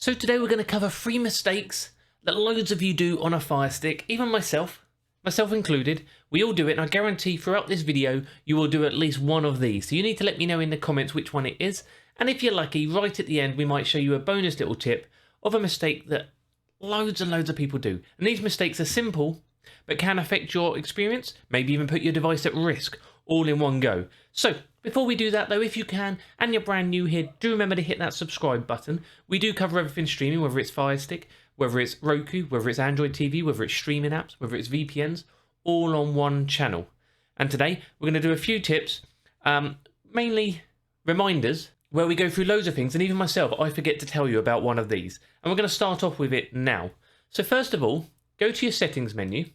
So today we're going to cover 3 mistakes that loads of you do on a Firestick, even myself included. We all do it, and I guarantee throughout this video you will do at least one of these. So you need to let me know in the comments which one it is, and if you're lucky, right at the end we might show you a bonus little tip of a mistake that loads and loads of people do. And these mistakes are simple, but can affect your experience, maybe even put your device at risk, all in one go. So before we do that though, if you can, and you're brand new here, do remember to hit that subscribe button. We do cover everything streaming, whether it's Firestick, whether it's Roku, whether it's Android TV, whether it's streaming apps, whether it's VPNs, all on one channel. And today we're going to do a few tips, mainly reminders, where we go through loads of things, and even myself, I forget to tell you about one of these. And we're going to start off with it now. So first of all, go to your settings menu,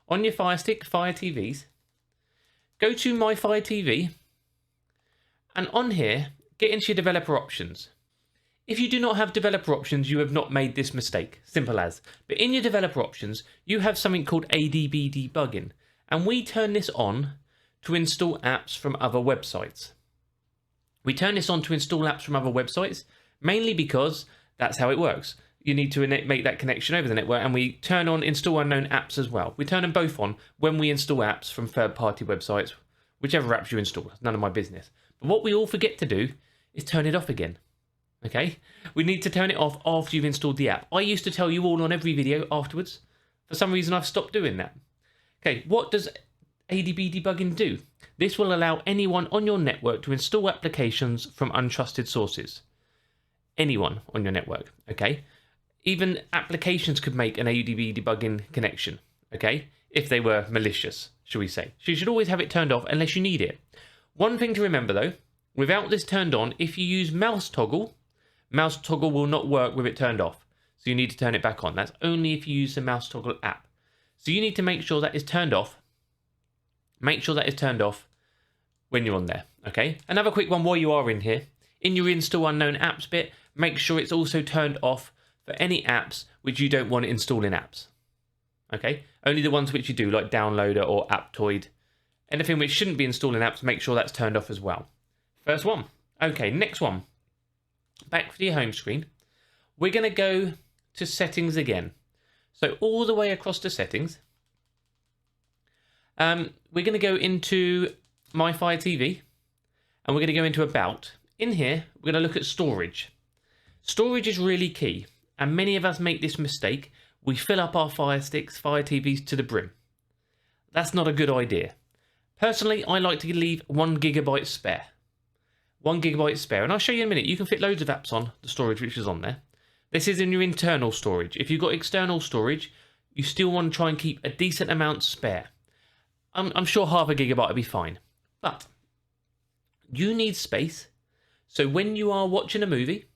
on your Firestick, Fire TVs, go to My Fire TV, and on here, get into your developer options. If you do not have developer options, you have not made this mistake, simple as. But in your developer options, you have something called ADB Debugging, and we turn this on to install apps from other websites. We turn this on to install apps from other websites, mainly because that's how it works. You need to make that connection over the network, and we turn on install unknown apps as well. We turn them both on when we install apps from third-party websites, whichever apps you install, none of my business. But what we all forget to do is turn it off again. Okay? We need to turn it off after you've installed the app. I used to tell you all on every video afterwards. For some reason, I've stopped doing that. Okay, what does ADB Debugging do? This will allow anyone on your network to install applications from untrusted sources. Anyone on your network, okay? Even applications could make an ADB debugging connection, okay? If they were malicious, shall we say. So you should always have it turned off unless you need it. One thing to remember though, without this turned on, if you use mouse toggle will not work with it turned off. So you need to turn it back on. That's only if you use the mouse toggle app. So you need to make sure that is turned off. Make sure that is turned off when you're on there, okay? Another quick one while you are in here. In your install unknown apps bit, make sure it's also turned off for any apps which you don't want to install in apps. Okay? Only the ones which you do, like Downloader or Aptoid. Anything which shouldn't be installed in apps, make sure that's turned off as well. First one. Okay, next one. Back to your home screen. We're going to go to settings again. So all the way across to settings. We're going to go into My Fire TV. And we're going to go into About. In here, we're going to look at storage. Storage is really key. And many of us make this mistake. We fill up our Firesticks, Fire TVs to the brim. That's not a good idea. Personally, I like to leave 1 GB spare. 1 GB spare. And I'll show you in a minute. You can fit loads of apps on the storage which is on there. This is in your internal storage. If you've got external storage, you still want to try and keep a decent amount spare. I'm sure half a gigabyte will be fine. But you need space. So when you are watching a movie,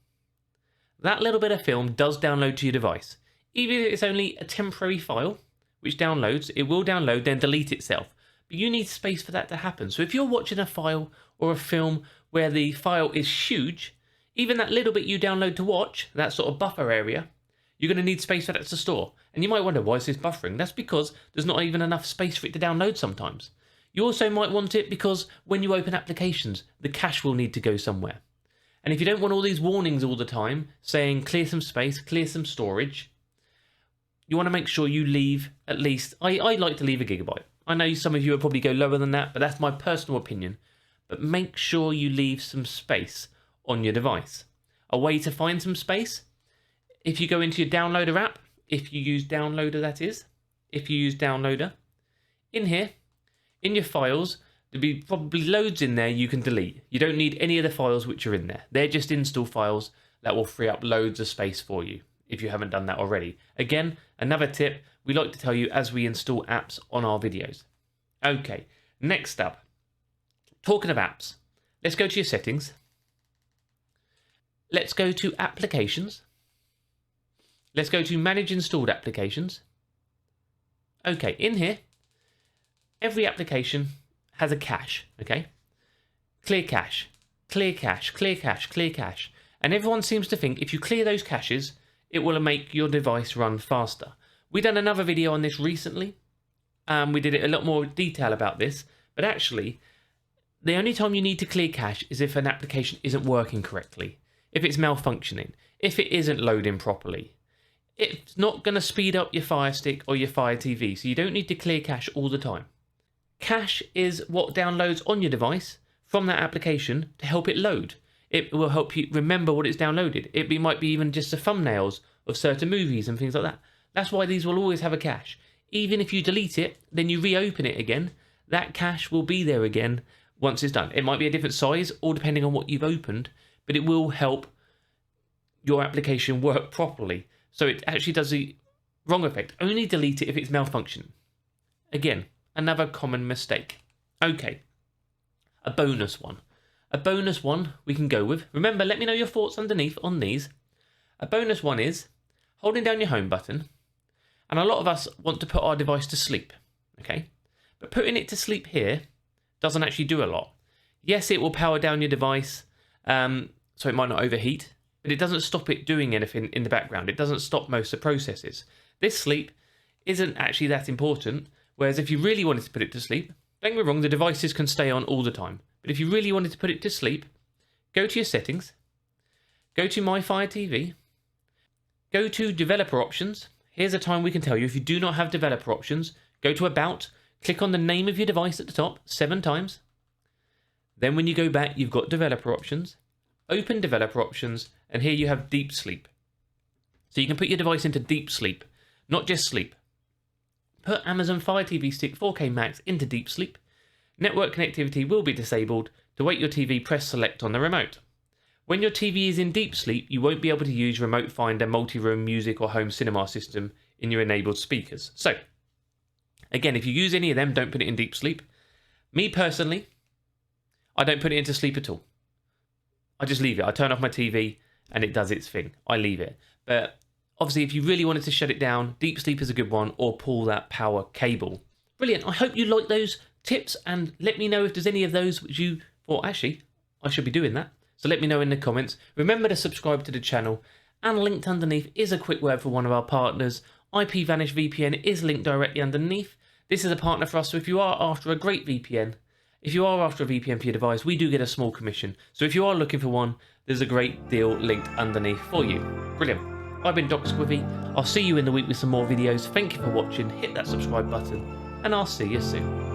that little bit of film does download to your device. Even if it's only a temporary file, which downloads, it will download, then delete itself. But you need space for that to happen. So if you're watching a file or a film where the file is huge, even that little bit you download to watch, that sort of buffer area, you're going to need space for that to store. And you might wonder, why is this buffering? That's because there's not even enough space for it to download sometimes. You also might want it because when you open applications, the cache will need to go somewhere. And if you don't want all these warnings all the time, saying clear some space, clear some storage, you want to make sure you leave at least, I like to leave 1 GB. I know some of you will probably go lower than that, but that's my personal opinion. But make sure you leave some space on your device. A way to find some space, if you go into your Downloader app, if you use Downloader that is, if you use Downloader, in here, in your files, there'll be probably loads in there you can delete. You don't need any of the files which are in there. They're just install files that will free up loads of space for you if you haven't done that already. Again, another tip we like to tell you as we install apps on our videos. Okay, next up, talking of apps, let's go to your settings. Let's go to applications. Let's go to manage installed applications. Okay, in here, every application has a cache, okay? Clear cache, clear cache, clear cache, clear cache. And everyone seems to think if you clear those caches, it will make your device run faster. We done another video on this recently. We did it a lot more detail about this, but actually, the only time you need to clear cache is if an application isn't working correctly, if it's malfunctioning. if it isn't loading properly. It's not going to speed up your Fire Stick or your Fire TV, so you don't need to clear cache all the time. Cache is what downloads on your device from that application to help it load. It will help you remember what it's downloaded. It might be even just the thumbnails of certain movies and things like that. That's why these will always have a cache. Even if you delete it, then you reopen it again, that cache will be there again once it's done. It might be a different size, all depending on what you've opened, but it will help your application work properly. So it actually does the wrong effect. Only delete it if it's malfunctioning. Again, another common mistake. Okay, a bonus one. A bonus one we can go with. Remember, let me know your thoughts underneath on these. A bonus one is holding down your home button. And a lot of us want to put our device to sleep. Okay, but putting it to sleep here doesn't actually do a lot. Yes, it will power down your device, so it might not overheat. But it doesn't stop it doing anything in the background. It doesn't stop most of the processes. This sleep isn't actually that important, whereas if you really wanted to put it to sleep, don't get me wrong, the devices can stay on all the time. But if you really wanted to put it to sleep, go to your settings, go to My Fire TV, go to Developer Options. Here's a time we can tell you if you do not have Developer Options, go to About, click on the name of your device at the top 7 times. Then when you go back, you've got Developer Options. Open Developer Options, and here you have Deep Sleep. So you can put your device into Deep Sleep, not just sleep. Put Amazon Fire TV Stick 4K Max into Deep Sleep. Network connectivity will be disabled. To wake your TV, press Select on the remote. When your TV is in Deep Sleep, you won't be able to use Remote Finder, multi-room music or home cinema system in your enabled speakers. So, again, if you use any of them, don't put it in Deep Sleep. Me personally, I don't put it into sleep at all. I just leave it. I turn off my TV and it does its thing. I leave it. But obviously, if you really wanted to shut it down, Deep Sleep is a good one, or pull that power cable. Brilliant. I hope you like those tips, and let me know if there's any of those which you thought, actually, I should be doing that. So let me know in the comments. Remember to subscribe to the channel, and linked underneath is a quick word for one of our partners. IPVanish VPN is linked directly underneath. This is a partner for us, so if you are after a great VPN, if you are after a VPN for your device, we do get a small commission. So if you are looking for one, there's a great deal linked underneath for you. Brilliant. I've been Dr. Squivy. I'll see you in the week with some more videos. Thank you for watching. Hit that subscribe button, and I'll see you soon.